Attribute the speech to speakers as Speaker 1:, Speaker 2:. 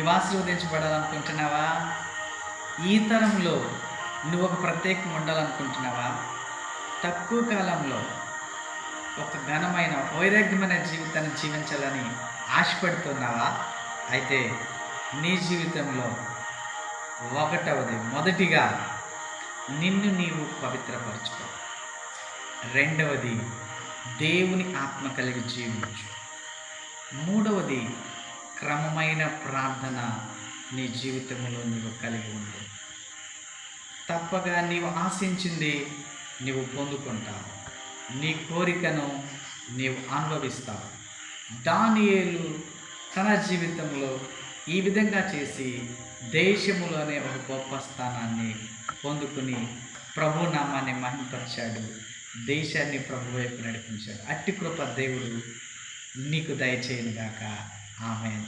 Speaker 1: నువ్వు ఆశీర్వదించబడాలనుకుంటున్నావా? ఈ తరంలో నువ్వు ఒక ప్రత్యేకంగా ఉండాలనుకుంటున్నావా? తక్కువ కాలంలో ఒక ఘనమైన వైరాగ్యమైన జీవితాన్ని జీవించాలని ఆశపడుతున్నావా? అయితే నీ జీవితంలో మొదటిగా నిన్ను నీవు పవిత్రపరచుకో. రెండవది, దేవుని ఆత్మ కలిగి జీవించు. మూడవది, క్రమమైన ప్రార్థన నీ జీవితంలో నీవు కలిగి ఉండు. తప్పగా నీవు ఆశించింది నీవు పొందుకుంటావు. నీ కోరికను నీవు అనుభవిస్తావు. దానియేలు తన జీవితంలో ఈ విధంగా చేసి దేశములోనే ఒక గొప్ప స్థానాన్ని పొందుకుని ప్రభు నామాన్ని మహిమపరిచాడు. దేశాన్ని ప్రభు వైపు నడిపించాడు. అట్టి కృప దేవుడు నీకు దయచేయను గాక. ఆమేన్.